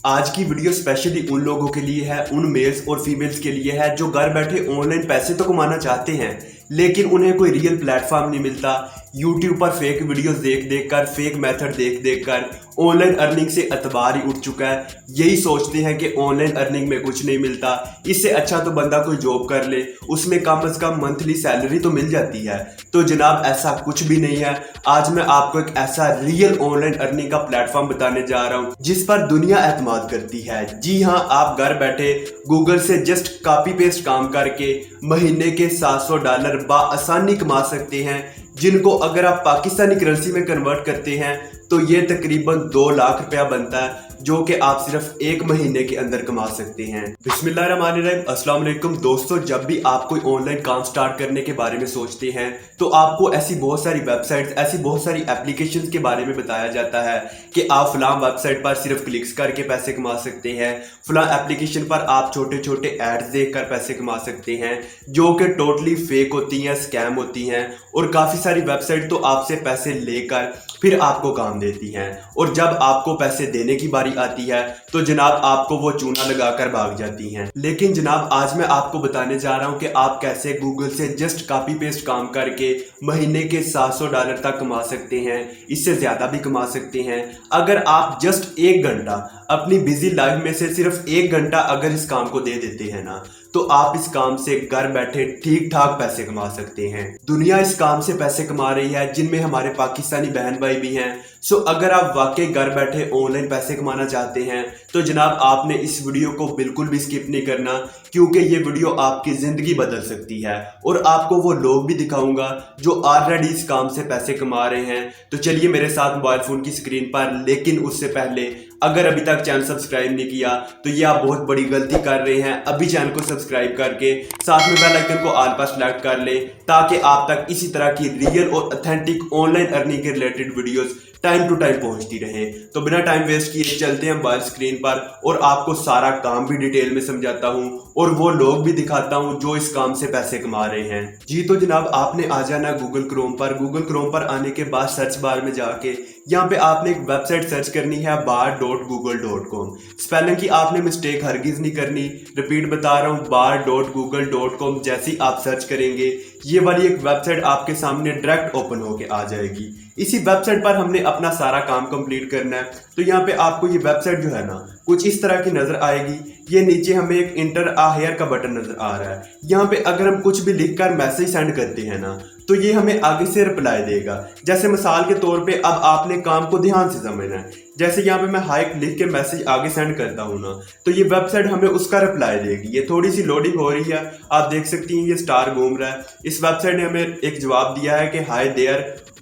आज की video specially उन लोगों के लिए है, उन मेल्स और फीमेल्स के लिए है जो घर बैठे ऑनलाइन पैसे तो कमाना चाहते हैं लेकिन उन्हें कोई रियल प्लेटफॉर्म नहीं मिलता। यूट्यूब पर फेक वीडियोस देख देख कर, फेक मेथड देख देख कर ऑनलाइन अर्निंग से अतबार ही उठ चुका है। यही सोचते हैं कि ऑनलाइन अर्निंग में कुछ नहीं मिलता, इससे अच्छा तो बंदा कोई जॉब कर ले, उसमें कम से कम मंथली सैलरी तो मिल जाती है। तो जनाब ऐसा कुछ भी नहीं है। आज मैं आपको एक ऐसा रियल ऑनलाइन अर्निंग का प्लेटफॉर्म बताने जा रहा हूँ जिस पर दुनिया एतमाद करती है। जी हाँ, आप घर बैठे गूगल से जस्ट कॉपी पेस्ट काम करके महीने के $700 आसानी कमा सकते हैं, जिनको अगर आप पाकिस्तानी करेंसी में कन्वर्ट करते हैं तो ये तकरीबन 2 लाख रुपया बनता है, जो कि आप सिर्फ 1 महीने के अंदर कमा सकते हैं। बिस्मिल्लाहिर्रहमानिर्रहीम, अस्सलाम वालेकुम दोस्तों। जब भी आप कोई ऑनलाइन काम स्टार्ट करने के बारे में सोचते हैं तो आपको ऐसी बहुत सारी वेबसाइट्स, ऐसी बहुत सारी एप्लीकेशंस के बारे में बताया जाता है कि आप फलां वेबसाइट पर सिर्फ क्लिक्स करके पैसे कमा सकते हैं, फलां एप्लीकेशन पर आप छोटे छोटे एड्स देखकर पैसे कमा सकते हैं, जो कि टोटली फेक होती हैं, स्कैम होती हैं। और काफ़ी सारी वेबसाइट तो आपसे पैसे लेकर फिर आपको काम देती हैं, और जब आपको पैसे देने की बारी आती है तो जनाब आपको वो चूना लगाकर भाग जाती हैं। लेकिन जनाब आज मैं आपको बताने जा रहा हूं कि आप कैसे गूगल से जस्ट कॉपी पेस्ट काम करके महीने के $700 तक कमा सकते हैं, इससे ज्यादा भी कमा सकते हैं। अगर आप जस्ट 1 घंटा अपनी बिजी लाइफ में से सिर्फ 1 घंटा अगर इस काम को दे देते हैं ना, तो आप इस काम से घर बैठे ठीक ठाक पैसे कमा सकते हैं। दुनिया इस काम से पैसे कमा रही है, जिनमें हमारे पाकिस्तानी बहन भाई भी हैं। सो अगर आप वाकई घर बैठे ऑनलाइन पैसे कमाना चाहते हैं तो जनाब आपने इस वीडियो को बिल्कुल भी स्किप नहीं करना, क्योंकि ये वीडियो आपकी जिंदगी बदल सकती है। और आपको वो लोग भी दिखाऊंगा जो ऑलरेडी इस काम से पैसे कमा रहे हैं। तो चलिए मेरे साथ मोबाइल फोन की स्क्रीन पर। लेकिन उससे पहले अगर अभी तक चैनल सब्सक्राइब नहीं किया तो ये आप बहुत बड़ी गलती कर रहे हैं। अभी चैनल को सब्सक्राइब करके साथ में बेल आइकन को ऑल पर सेलेक्ट कर ले, ताकि आप तक इसी तरह की रियल और ऑथेंटिक ऑनलाइन अर्निंग के related videos time to time पहुंचती रहे। तो बिना टाइम वेस्ट किए चलते हैं मोबाइल स्क्रीन पर और आपको सारा काम भी डिटेल में समझाता हूं और वो लोग भी दिखाता हूं जो इस काम से पैसे कमा रहे हैं। जी तो जनाब आपने आ जाना गूगल क्रोम पर। गूगल क्रोम पर आने के बाद सर्च बार में जाके यहाँ पे आपने एक वेबसाइट सर्च करनी है, bar.google.com। स्पेलिंग की आपने मिस्टेक हरगिज नहीं करनी, रिपीट बता रहा हूँ, bar.google.com। जैसे ही आप सर्च करेंगे ये वाली एक वेबसाइट आपके सामने डायरेक्ट ओपन होके आ जाएगी। इसी वेबसाइट पर हमने अपना सारा काम कंप्लीट करना है। तो यहाँ पे आपको ये वेबसाइट जो है ना कुछ इस तरह की नजर आएगी। ये नीचे हमें एक इंटर आ हेयर का बटन नजर आ रहा है। यहाँ पे अगर हम कुछ भी लिखकर मैसेज सेंड करते हैं ना तो ये हमें आगे से रिप्लाई देगा। जैसे मिसाल के तौर पे अब आपने काम को ध्यान से समझना है। जैसे यहाँ पे मैं हाई लिख के मैसेज आगे सेंड करता हूँ ना, तो ये वेबसाइट हमें उसका रिप्लाई देगी। ये थोड़ी सी लोडिंग हो रही है, आप देख सकती हैं ये स्टार घूम रहा है। इस वेबसाइट ने हमें एक जवाब दिया है कि hi there,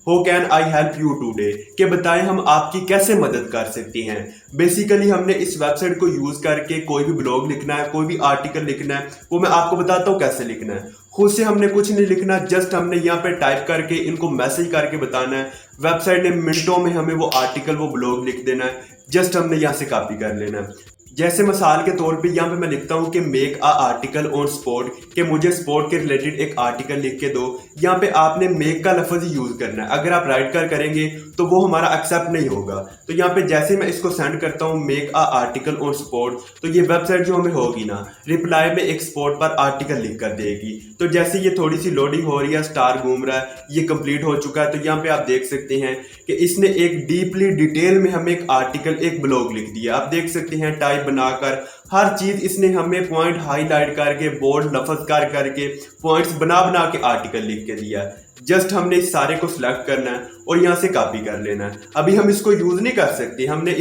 how can I help you today, कि बताएं हम आपकी कैसे मदद कर सकती हैं। बेसिकली हमने इस वेबसाइट को यूज करके कोई भी ब्लॉग लिखना है, कोई भी आर्टिकल लिखना है, वो मैं आपको बताता हूँ कैसे लिखना है। खुद से हमने कुछ नहीं लिखना, जस्ट हमने यहाँ पे टाइप करके इनको मैसेज करके बताना है। वेबसाइट ने मिनटों में हमें वो आर्टिकल, वो ब्लॉग लिख देना है। जस्ट हमने यहाँ से कॉपी कर लेना है। जैसे मिसाल के तौर पे यहाँ पे मैं लिखता हूँ कि make a article on sport, कि मुझे स्पोर्ट के रिलेटेड एक आर्टिकल लिख के दो। यहाँ पे आपने मेक का लफ्ज ही यूज करना है। अगर आप राइट कर करेंगे तो वो हमारा एक्सेप्ट नहीं होगा। तो यहाँ पे जैसे मैं इसको सेंड करता हूँ make a article on sport, तो ये वेबसाइट जो हमें होगी ना रिप्लाई में एक स्पोर्ट पर आर्टिकल लिख कर देगी। तो जैसे ये थोड़ी सी लोडिंग हो रही है, स्टार घूम रहा है, ये कंप्लीट हो चुका है। तो यहाँ पे आप देख सकते हैं कि इसने एक डीपली डिटेल में हमें एक आर्टिकल, एक ब्लॉग लिख दिया। आप देख सकते हैं टाइप बनाकर हर चीज इसने हमें पॉइंट हाईलाइट करके, बोल्ड लफ्ज कर करके, पॉइंट्स बना बना के आर्टिकल लिख के दिया। जस्ट हमने इस सारे को सिलेक्ट करना है और यहाँ से कॉपी कर लेना है। अभी हम इसको यूज नहीं कर सकते, हमने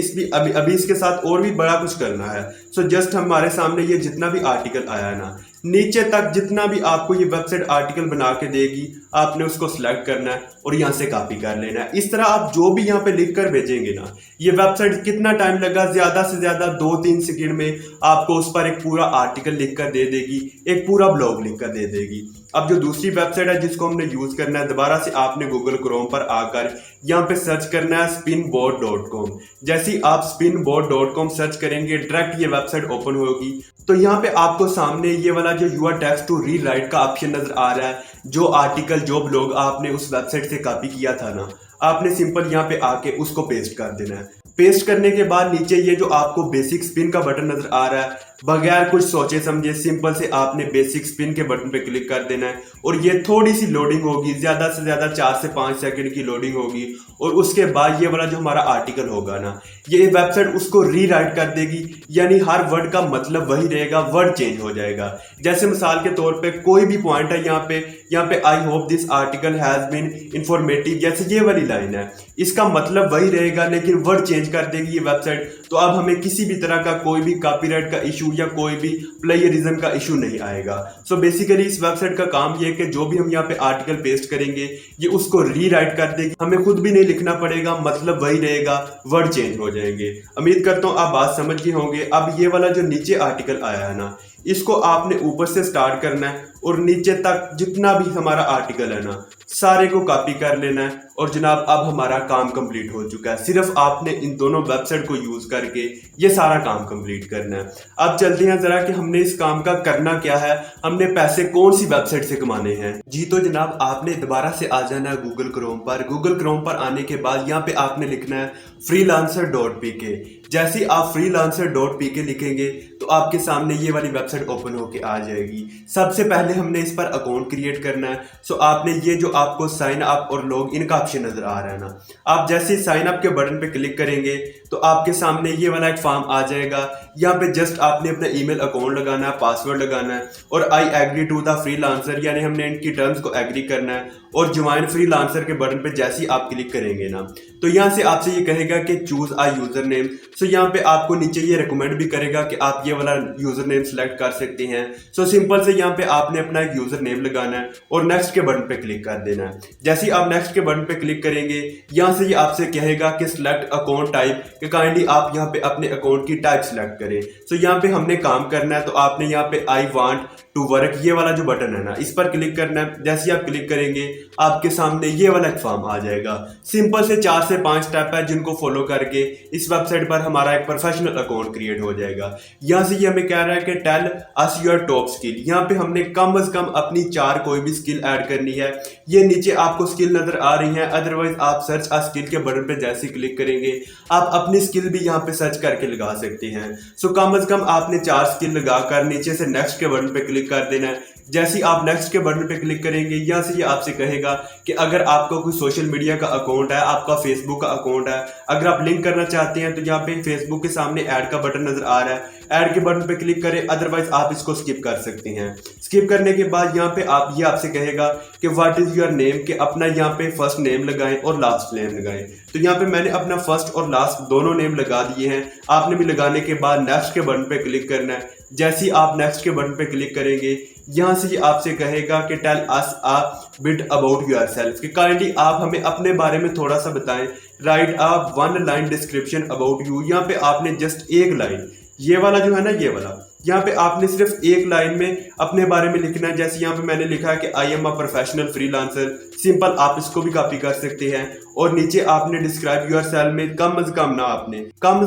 अभी इसके साथ और भी बड़ा कुछ करना है। सो जस्ट हमारे सामने ये जितना भी आर्टिकल आया है ना, नीचे तक जितना भी आपको ये वेबसाइट आर्टिकल बना के देगी, आपने उसको सिलेक्ट करना है और यहाँ से कॉपी कर लेना है। इस तरह आप जो भी यहाँ पे लिख कर भेजेंगे ना, ये वेबसाइट कितना टाइम लगा, ज्यादा से ज्यादा 2-3 सेकंड में आपको उस पर एक पूरा आर्टिकल लिख कर दे देगी, एक पूरा ब्लॉग लिख कर दे देगी। अब जो दूसरी वेबसाइट है जिसको हमने यूज करना है, दोबारा से आपने गूगल क्रोम पर आकर यहाँ पे सर्च करना है spinboard.com। जैसे ही आप spinboard.com सर्च करेंगे डायरेक्ट ये वेबसाइट ओपन होगी। तो यहाँ पे आपको सामने ये वाला जो your text to read write का ऑप्शन नजर आ रहा है। जो आर्टिकल, जो ब्लॉग आपने उस वेबसाइट से कॉपी किया था ना, आपने सिंपल यहाँ पे आके उसको पेस्ट कर देना है। पेस्ट करने के बाद नीचे ये जो आपको बेसिक स्पिन का बटन नजर आ रहा है, बगैर कुछ सोचे समझे सिंपल से आपने बेसिक स्पिन के बटन पे क्लिक कर देना है और ये थोड़ी सी लोडिंग होगी, ज्यादा से ज्यादा 4 से 5 सेकंड की लोडिंग होगी और उसके बाद ये वाला जो हमारा आर्टिकल होगा ना, ये वेबसाइट उसको रीराइट कर देगी, यानी हर वर्ड का मतलब वही रहेगा, वर्ड चेंज हो जाएगा। जैसे मिसाल के तौर पे कोई भी पॉइंट है यहाँ पे I hope this article has been informative, जैसे ये वाली लाइन है, इसका मतलब वही रहेगा लेकिन वर्ड चेंज कर देगी ये वेबसाइट। तो अब हमें किसी भी तरह का कोई भी कॉपीराइट का इशू या कोई भी प्लेगरिज्म का इशू नहीं आएगा। सो बेसिकली इस वेबसाइट का काम ये है कि जो भी हम यहाँ पे आर्टिकल पेस्ट करेंगे ये उसको रीराइट कर देगी, हमें खुद भी नहीं लिखना पड़ेगा, मतलब वही रहेगा, वर्ड चेंज हो जाएंगे। उम्मीद करता हूँ आप बात समझ गए होंगे। अब ये वाला जो नीचे आर्टिकल आया है ना, इसको आपने ऊपर से स्टार्ट करना है और नीचे तक जितना भी हमारा आर्टिकल है ना, सारे को कॉपी कर लेना है और जनाब अब हमारा काम कंप्लीट हो चुका है। सिर्फ आपने इन दोनों वेबसाइट को यूज करके ये सारा काम कंप्लीट करना है। अब चलते हैं जरा कि हमने इस काम का करना क्या है, हमने पैसे कौन सी वेबसाइट से कमाने हैं। जी तो जनाब आपने दोबारा से आ जाना है गूगल क्रोम पर। गूगल क्रोम पर आने के बाद यहाँ पे आपने लिखना है freelancer.pk। जैसे आप freelancer.pk लिखेंगे तो आपके सामने ये वाली वेबसाइट ओपन होके आ जाएगी। सबसे पहले हमने इस पर अकाउंट क्रिएट करना है। सो आपने ये जो आपको साइन अप और लॉग इन का ऑप्शन नजर आ रहा है ना, आप जैसे साइन अप के बटन पे क्लिक करेंगे तो आपके सामने ये वाला एक फॉर्म आ जाएगा। यहाँ पे जस्ट आपने अपना ईमेल अकाउंट लगाना है, पासवर्ड लगाना है और I agree to the freelancer, यानी हमने इनकी टर्म्स को एग्री करना है और ज्वाइन फ्रीलांसर के बटन पे जैसे ही आप क्लिक करेंगे ना, तो यहाँ से आपसे ये कहेगा कि चूज अ यूजर नेम। सो यहाँ पे आपको नीचे ये रिकमेंड भी करेगा कि आप ये वाला यूजर नेम सेलेक्ट कर सकते हैं। सो सिंपल से यहाँ पे आपने अपना एक यूजर नेम लगाना है और नेक्स्ट के बटन पे क्लिक कर देना है। जैसे ही आप नेक्स्ट के बटन पे क्लिक करेंगे यहाँ से ये आपसे कहेगा कि सिलेक्ट अकाउंट टाइप, कि काइंडली आप यहाँ पे अपने अकाउंट की टाइप सिलेक्ट करें। सो यहाँ पे हमने काम करना है, तो आपने यहाँ पे आई वांट टू वर्क ये वाला जो बटन है ना, इस पर क्लिक करना है। जैसे ही आप क्लिक करेंगे आपके सामने ये वाला एक फॉर्म आ जाएगा। सिंपल से 4 से 5 स्टेप है जिनको फॉलो करके इस वेबसाइट पर हमारा एक प्रोफेशनल अकाउंट क्रिएट हो जाएगा। यहाँ से ये हमें कह रहा है कि tell us your top skill. यहाँ पे हमने कम से कम अपनी 4 कोई भी स्किल ऐड करनी है। ये नीचे आपको स्किल नजर आ रही है, अदरवाइज आप सर्च अ स्किल के बटन पे जैसे क्लिक करेंगे आप अपनी स्किल भी यहाँ पे सर्च करके लगा सकते हैं। सो कम से कम आपने 4 स्किल लगाकर नीचे से नेक्स्ट के बटन पे क्लिक कर देना है। जैसे ही आप नेक्स्ट के बटन पे क्लिक करेंगे यहाँ से ये आपसे कहेगा कि अगर आपका कोई सोशल मीडिया का अकाउंट है, आपका फेसबुक का अकाउंट है, अगर आप लिंक करना चाहते हैं तो यहाँ पे फेसबुक के सामने ऐड का बटन नजर आ रहा है, ऐड के बटन पे क्लिक करें, अदरवाइज आप इसको स्किप कर सकते हैं। स्किप करने के बाद यहाँ पे ये आपसे कहेगा कि व्हाट इज योर नेम, कि अपना यहाँ पे फर्स्ट नेम लगाएं और लास्ट नेम लगाएं। तो यहाँ पे मैंने अपना फर्स्ट और लास्ट दोनों नेम लगा दिए हैं। आपने भी लगाने के बाद नेक्स्ट के बटन पे क्लिक करना है। जैसे ही आप नेक्स्ट के बटन पे क्लिक करेंगे यहाँ से ये आपसे कहेगा कि tell us a bit about yourself, कि काइंडली आप हमें अपने बारे में थोड़ा सा बताएं। Write a 1 line description about you. यहाँ पे आपने जस्ट एक लाइन, ये वाला जो है ना, ये वाला यहाँ पे आपने सिर्फ एक लाइन में अपने बारे में लिखना है। जैसे यहाँ पे मैंने लिखा है कि I am a professional freelancer, simple आप इसको भी कॉपी कर सकते हैं। और नीचे आपने डिस्क्राइब योरसेल्फ में कम से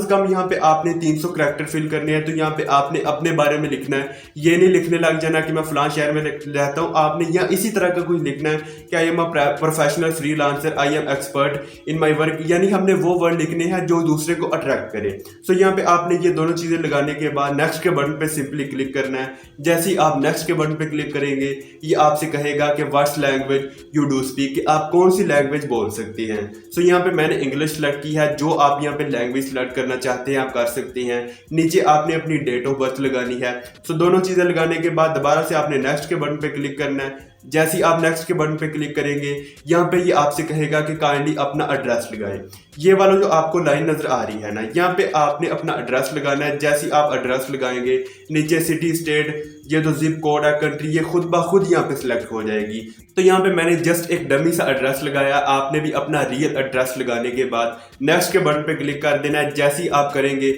कम यहाँ पे आपने 300 कैरेक्टर फिल करने हैं। तो यहाँ पे आपने अपने बारे में लिखना है, ये नहीं लिखने लग जाना कि मैं फलां शहर में रहता हूँ। आपने यहाँ इसी तरह का कुछ लिखना है कि I am a professional freelancer, I am expert in my work, यानी हमने वो वर्ड लिखने हैं जो दूसरे को अट्रैक्ट करे। सो यहाँ पे आपने ये दोनों चीजें लगाने के बाद नेक्स्ट के बटन पे सिंपली क्लिक करना है। जैसे ही आप नेक्स्ट के बटन पे क्लिक करेंगे ये आपसे कहेगा कि what's language you do speak, कि आप कौन सी लैंग्वेज बोल सकते हैं। सो यहाँ पे मैंने इंग्लिश सेलेक्ट की है, जो आप यहाँ पे लैंग्वेज सेलेक्ट करना चाहते हैं आप कर सकते हैं। नीचे आपने अपनी डेट ऑफ बर्थ लगानी है। सो दोनों चीजें लगाने के बाद दोबारा से आपने नेक्स्ट के बटन पे क्लिक करना है। जैसे ही आप नेक्स्ट के बटन पे क्लिक करेंगे यहाँ पे ये आपसे कहेगा कि काइंडली अपना एड्रेस लगाएं। ये वाला जो आपको लाइन नजर आ रही है ना, यहाँ पे आपने अपना एड्रेस लगाना है। जैसे ही आप एड्रेस लगाएंगे नीचे सिटी, स्टेट, ये जो जिप कोड है, कंट्री, ये खुद ब खुद यहाँ पे सिलेक्ट हो जाएगी। तो यहाँ पे मैंने जस्ट एक डमी सा एड्रेस लगाया। आपने भी अपना रियल एड्रेस लगाने के बाद नेक्स्ट के बटन पे क्लिक कर देना है। जैसे ही आप करेंगे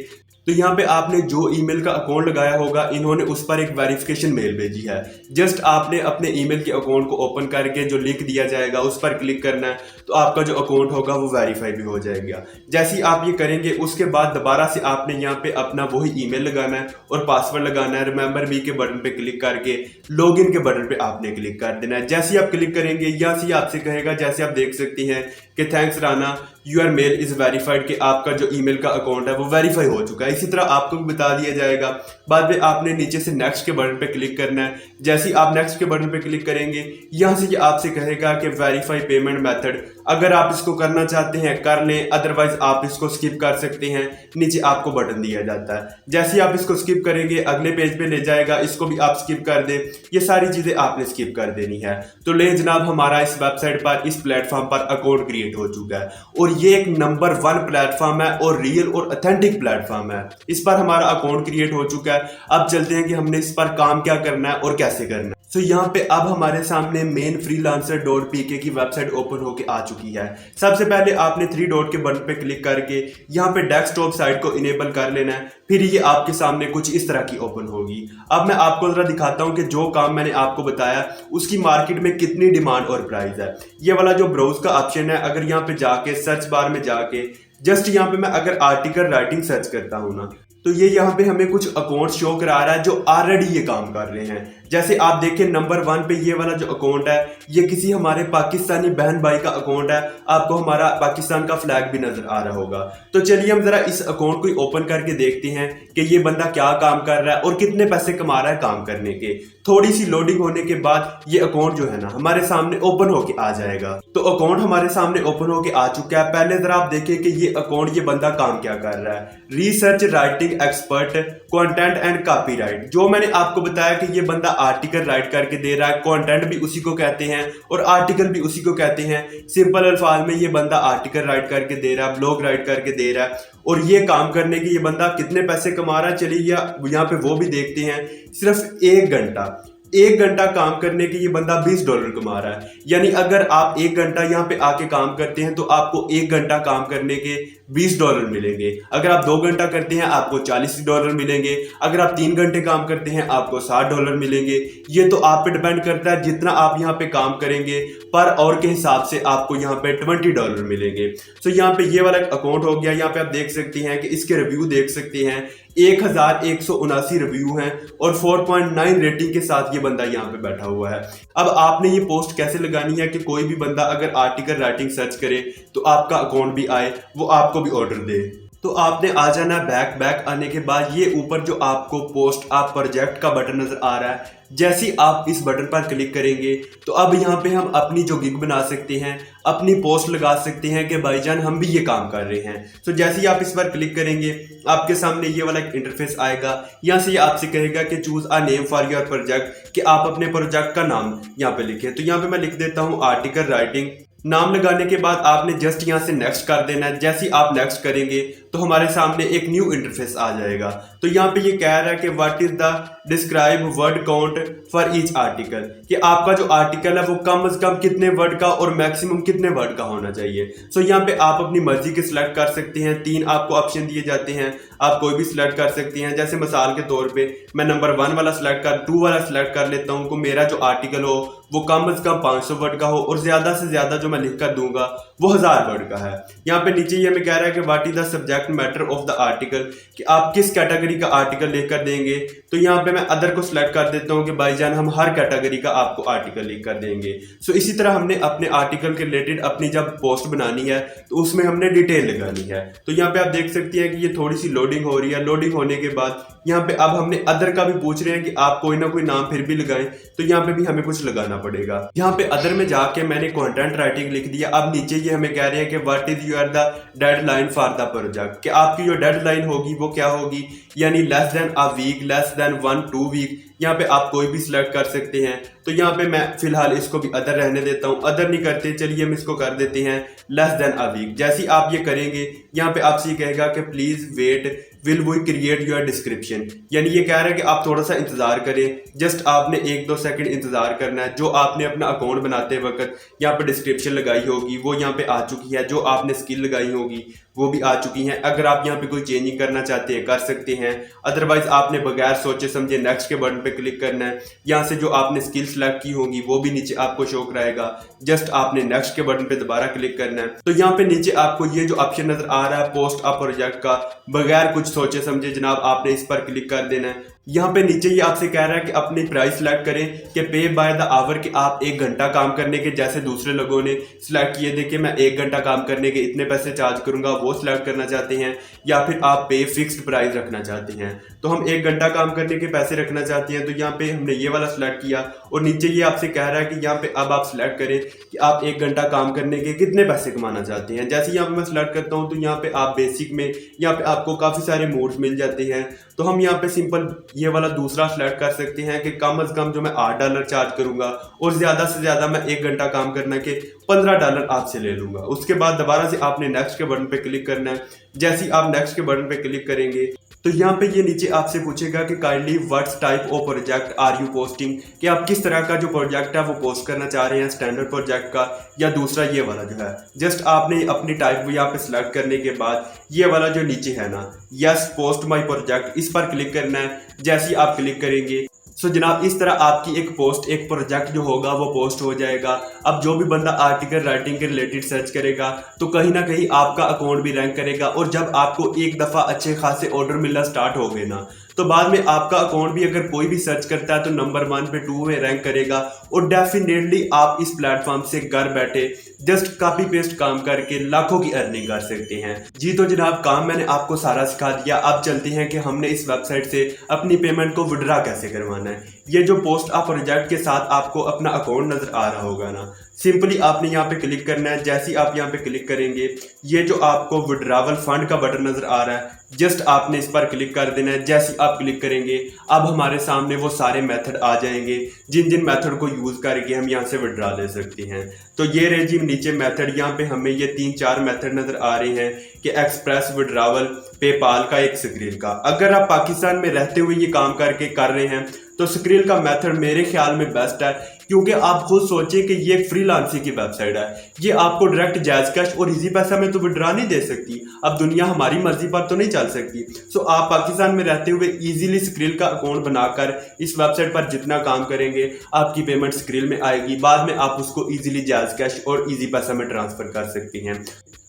तो यहाँ पे आपने जो ईमेल का अकाउंट लगाया होगा इन्होंने उस पर एक वेरिफिकेशन मेल भेजी है। जस्ट आपने अपने ईमेल के अकाउंट को ओपन करके जो लिंक दिया जाएगा उस पर क्लिक करना है, तो आपका जो अकाउंट होगा वो वेरीफाई भी हो जाएगा। जैसे ही आप ये करेंगे उसके बाद दोबारा से आपने यहाँ पे अपना वही ईमेल लगाना है और पासवर्ड लगाना है। रिमेंबर मी के बटन पे क्लिक करके लॉगिन के बटन पे आपने क्लिक कर देना है। जैसे ही आप क्लिक करेंगे यहाँ से आपसे कहेगा, जैसे आप देख सकते हैं कि thanks Rana, your mail is verified, कि आपका जो ईमेल का अकाउंट है वो वेरीफाई हो चुका है। इसी तरह आपको भी बता दिया जाएगा। बाद में आपने नीचे से नेक्स्ट के बटन पे क्लिक करना है। जैसे ही आप नेक्स्ट के बटन पे क्लिक करेंगे, यहाँ से ये आपसे कहेगा कि वेरीफाई पेमेंट मेथड। अगर आप इसको करना चाहते हैं कर लें, अदरवाइज आप इसको स्किप कर सकते हैं। नीचे आपको बटन दिया जाता है, जैसे ही आप इसको स्किप करेंगे अगले पेज पे ले जाएगा, इसको भी आप स्किप कर दें। ये सारी चीजें आपने स्किप कर देनी है। तो ले जनाब, हमारा इस वेबसाइट पर, इस प्लेटफॉर्म पर अकाउंट क्रिएट हो चुका है और ये एक नंबर 1 प्लेटफॉर्म है और रियल और ऑथेंटिक प्लेटफॉर्म है। इस पर हमारा अकाउंट क्रिएट हो चुका है। अब चलते हैं कि हमने इस पर काम क्या करना है और कैसे करना है। तो यहाँ पे अब हमारे सामने मेन freelancer.pk की वेबसाइट ओपन होके आ चुकी है। सबसे पहले आपने 3 डॉट के बटन पे क्लिक करके यहाँ पे डेस्कटॉप साइट को इनेबल कर लेना है। फिर ये आपके सामने कुछ इस तरह की ओपन होगी। अब मैं आपको जरा दिखाता हूँ कि जो काम मैंने आपको बताया उसकी मार्केट में कितनी डिमांड और प्राइस है। ये वाला जो ब्राउज का ऑप्शन है, अगर यहाँ पे जाके सर्च बार में जाके जस्ट यहाँ पे मैं अगर आर्टिकल राइटिंग सर्च करता हूँ ना, तो ये यहाँ पे हमें कुछ अकाउंट शो करा रहा है जो ऑलरेडी ये काम कर रहे हैं। जैसे आप देखें नंबर 1 पे ये वाला जो अकाउंट है, ये किसी हमारे पाकिस्तानी बहन भाई का अकाउंट है। आपको हमारा पाकिस्तान का फ्लैग भी नजर आ रहा होगा। तो चलिए हम जरा इस अकाउंट को ओपन करके देखते हैं कि ये बंदा क्या काम कर रहा है और कितने पैसे कमा रहा है काम करने के। थोड़ी सी लोडिंग होने के बाद ये अकाउंट जो है ना हमारे सामने ओपन होके आ जाएगा। तो अकाउंट हमारे सामने ओपन होके आ चुका है। पहले जरा आप देखें कि ये अकाउंट, ये बंदा काम क्या कर रहा है। Research writing expert, content and copyright. जो मैंने आपको बताया कि ये बंदा आर्टिकल राइट करके दे रहा है, कंटेंट भी उसी को कहते हैं और आर्टिकल भी उसी को कहते हैं। सिंपल अल्फाज में ये बंदा आर्टिकल राइट करके दे रहा है, ब्लॉग राइट करके दे रहा है। और ये काम करने के ये बंदा कितने पैसे कमा रहा है, चलिए यहाँ पे वो भी देखते हैं। सिर्फ 1 घंटा काम करने के ये बंदा $20 कमा रहा है। यानी अगर आप 1 घंटा यहाँ पे आके काम करते हैं तो आपको 1 घंटा काम करने के $20 मिलेंगे। अगर आप 2 घंटा करते हैं आपको $40 मिलेंगे। अगर आप 3 घंटे काम करते हैं आपको $60 मिलेंगे। ये तो आप पे डिपेंड करता है जितना आप यहाँ पे काम करेंगे, पर आवर के हिसाब से आपको यहाँ पे $20 मिलेंगे। तो यहाँ पे ये वाला अकाउंट हो गया। यहाँ पे आप देख सकते हैं कि इसके रिव्यू देख सकते हैं, 1179 रिव्यू हैं और 4.9 रेटिंग के साथ ये बंदा यहाँ पे बैठा हुआ है। अब आपने ये पोस्ट कैसे लगानी है कि कोई भी बंदा अगर आर्टिकल राइटिंग सर्च करे तो आपका अकाउंट भी आए, वो आपको भी ऑर्डर दे। तो आपने आ जाना बैक आने के बाद ये ऊपर जो आपको पोस्ट आप प्रोजेक्ट का बटन नजर आ रहा है, जैसे ही आप इस बटन पर क्लिक करेंगे तो अब यहाँ पे हम अपनी जो गिग बना सकते हैं, अपनी पोस्ट लगा सकते हैं कि भाईजान हम भी ये काम कर रहे हैं। तो जैसे ही आप इस पर क्लिक करेंगे आपके सामने ये वाला एक इंटरफेस आएगा। यहाँ से ये आपसे कहेगा कि choose a name for your project, कि आप अपने प्रोजेक्ट का नाम यहाँ पे लिखें। तो यहाँ पे मैं लिख देता हूँ आर्टिकल राइटिंग। नाम लगाने के बाद आपने जस्ट यहाँ से नेक्स्ट कर देना है। जैसे ही आप नेक्स्ट करेंगे तो हमारे सामने एक न्यू इंटरफेस आ जाएगा। तो यहाँ पे ये कह रहा है कि what is the describe word count for each article, कि आपका जो आर्टिकल है वो कम से कम कितने वर्ड का और मैक्सिमम कितने वर्ड का होना चाहिए। सो यहाँ पे आप अपनी मर्जी के सिलेक्ट कर सकते हैं। 3 आपको ऑप्शन दिए जाते हैं, आप कोई भी सिलेक्ट कर सकते हैं। जैसे मिसाल के तौर पे मैं नंबर 1 वाला सिलेक्ट कर 2 वाला सिलेक्ट कर लेता हूँ कि मेरा जो आर्टिकल हो वो कम से कम 500 वर्ड का हो और ज्यादा से ज्यादा जो मैं लिख कर दूंगा वो 1000 वर्ड का है। यहाँ पे नीचे ये हमें कह रहा है कि what is the subject matter of the article, कि आप किस कैटेगरी का आर्टिकल लेकर देंगे। तो यहाँ पे मैं अदर को सिलेक्ट कर देता हूँ कि भाईजान हम हर कैटेगरी का आपको आर्टिकल लिख कर देंगे। सो इसी तरह हमने अपने आर्टिकल के रिलेटेड अपनी जब पोस्ट बनानी है तो उसमें हमने डिटेल लगानी है। तो यहाँ पे आप देख सकते हैं कि ये थोड़ी सी लोडिंग हो रही है। लोडिंग होने के बाद यहाँ पे अब हमने अदर का भी पूछ रहे हैं कि आप कोई ना कोई नाम फिर भी लगाएं, तो यहाँ पे भी हमें कुछ लगाना पड़ेगा। यहाँ पे अदर में जाके मैंने कंटेंट राइटिंग लिख दिया। अब नीचे ये हमें कह रहे हैं कि what is your the deadline for the project, कि आपकी जो डेडलाइन होगी वो क्या होगी, यानी less than a week, less than 1-2 week. यहाँ पे आप कोई भी सिलेक्ट कर सकते हैं। तो यहाँ पे मैं फिलहाल इसको भी अदर रहने देता हूँ। अदर नहीं करते, चलिए हम इसको कर देते हैं लेस देन अ वीक। जैसे ही आप ये करेंगे यहाँ पे आपसे ये कहेगा कि please wait will we create your description, यानी ये कह रहा है कि आप थोड़ा सा इंतजार करें। जस्ट आपने 1-2 सेकंड इंतजार करना है। जो आपने अपना अकाउंट बनाते वक्त यहाँ पे डिस्क्रिप्शन लगाई होगी वो यहाँ पे आ चुकी है। जो आपने स्किल लगाई होगी वो भी आ चुकी हैं। अगर आप यहाँ पे कोई चेंजिंग करना चाहते हैं कर सकते हैं, अदरवाइज आपने बगैर सोचे समझे नेक्स्ट के बटन पे क्लिक करना है। यहाँ से जो आपने स्किल सेलेक्ट की होगी वो भी नीचे आपको शो कराएगा। जस्ट आपने नेक्स्ट के बटन पे दोबारा क्लिक करना है। तो यहाँ पे नीचे आपको ये जो ऑप्शन नजर आ रहा है पोस्ट अ प्रोजेक्ट का, बगैर कुछ सोचे समझे जनाब आपने इस पर क्लिक कर देना है। यहाँ पे नीचे ये आपसे कह रहा है कि अपनी प्राइस सिलेक्ट करें कि पे बाय द आवर, कि आप 1 घंटा काम करने के, जैसे दूसरे लोगों ने सिलेक्ट किए थे कि मैं 1 घंटा काम करने के इतने पैसे चार्ज करूंगा, वो सिलेक्ट करना चाहते हैं, या फिर आप पे फिक्स्ड प्राइस रखना चाहते हैं। तो हम 1 घंटा काम करने के पैसे रखना चाहते हैं, तो यहाँ पे हमने ये वाला सिलेक्ट किया और नीचे ये आपसे कह रहा है कि यहाँ पे अब आप सिलेक्ट करें कि आप 1 घंटा काम करने के कितने पैसे कमाना चाहते हैं। जैसे यहाँ पे मैं सिलेक्ट करता हूँ तो यहाँ पे आप बेसिक में यहाँ पे आपको काफ़ी सारे मोड्स मिल जाते हैं। तो हम यहाँ पे सिंपल ये वाला दूसरा सिलेक्ट कर सकते हैं कि कम से कम जो मैं $8 चार्ज करूंगा और ज़्यादा से ज़्यादा मैं 1 घंटा काम करने के $15 आपसे ले लूंगा। उसके बाद दोबारा से आपने नेक्स्ट के बटन पे क्लिक करना है। जैसे ही आप नेक्स्ट के बटन पे क्लिक करेंगे तो यहाँ पे ये नीचे आपसे पूछेगा कि kindly what's type of project are you posting, कि आप किस तरह का जो प्रोजेक्ट है वो पोस्ट करना चाह रहे हैं, स्टैंडर्ड प्रोजेक्ट का या दूसरा ये वाला जो है। जस्ट आपने अपनी टाइप यहाँ पे सिलेक्ट करने के बाद ये वाला जो नीचे है ना, यस पोस्ट माई प्रोजेक्ट, इस पर क्लिक करना है। जैसे ही आप क्लिक करेंगे सो जनाब इस तरह आपकी एक पोस्ट, एक प्रोजेक्ट जो होगा वो पोस्ट हो जाएगा। अब जो भी बंदा आर्टिकल राइटिंग के रिलेटेड सर्च करेगा तो कहीं ना कहीं आपका अकाउंट भी रैंक करेगा, और जब आपको एक दफ़ा अच्छे खासे ऑर्डर मिलना स्टार्ट हो गए ना तो बाद में आपका अकाउंट भी अगर कोई भी सर्च करता है तो नंबर 1 पे 2 में रैंक करेगा, और डेफिनेटली आप इस प्लेटफॉर्म से घर बैठे जस्ट कॉपी पेस्ट काम करके लाखों की अर्निंग कर सकते हैं। जी तो जनाब काम मैंने आपको सारा सिखा दिया। अब चलते हैं कि हमने इस वेबसाइट से अपनी पेमेंट को विड्रॉ कैसे करवाना है। ये जो पोस्ट आप प्रोजेक्ट के साथ आपको अपना अकाउंट नजर आ रहा होगा ना, सिंपली आपने यहाँ पे क्लिक करना है। जैसे ही आप यहाँ पे क्लिक करेंगे ये जो आपको विड्रॉवल फंड का बटन नजर आ रहा है, जस्ट आपने इस पर क्लिक कर देना है। जैसे आप क्लिक करेंगे अब हमारे सामने वो सारे मेथड आ जाएंगे जिन जिन मेथड को यूज करके हम यहाँ से विड्रॉ ले सकते हैं। तो ये रहे जी नीचे मेथड, यहाँ पे हमें ये 3-4 मेथड नजर आ रहे हैं कि एक्सप्रेस, विड्रॉवल, पेपाल का, एक स्क्रील का। अगर आप पाकिस्तान में रहते हुए ये काम करके कर रहे हैं तो स्क्रील का मेथड मेरे ख्याल में बेस्ट है, क्योंकि आप खुद सोचिए कि ये फ्रीलांसिंग की वेबसाइट है, ये आपको डायरेक्ट जायज कैश और इजी पैसा में तो विड्रॉ नहीं दे सकती। अब दुनिया हमारी मर्जी पर तो नहीं चल सकती। सो आप पाकिस्तान में रहते हुए इजीली स्क्रील का अकाउंट बनाकर इस वेबसाइट पर जितना काम करेंगे आपकी पेमेंट स्क्रील में आएगी, बाद में आप उसको इजीली जायज कैश और इजी पैसा में ट्रांसफर कर सकते हैं।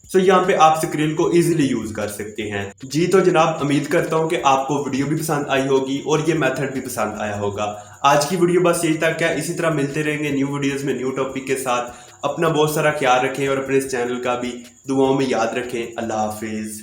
सो यहाँ पे आप स्क्रील को इजीली यूज कर सकते हैं। जी तो जनाब उम्मीद करता हूँ कि आपको वीडियो भी पसंद आई होगी और ये मेथड भी पसंद आया होगा। आज की वीडियो बस यही तक है, इसी तरह मिलते रहेंगे न्यू वीडियोस में न्यू टॉपिक के साथ। अपना बहुत सारा ख्याल रखें और अपने इस चैनल का भी दुआओं में याद रखें। अल्लाह हाफिज।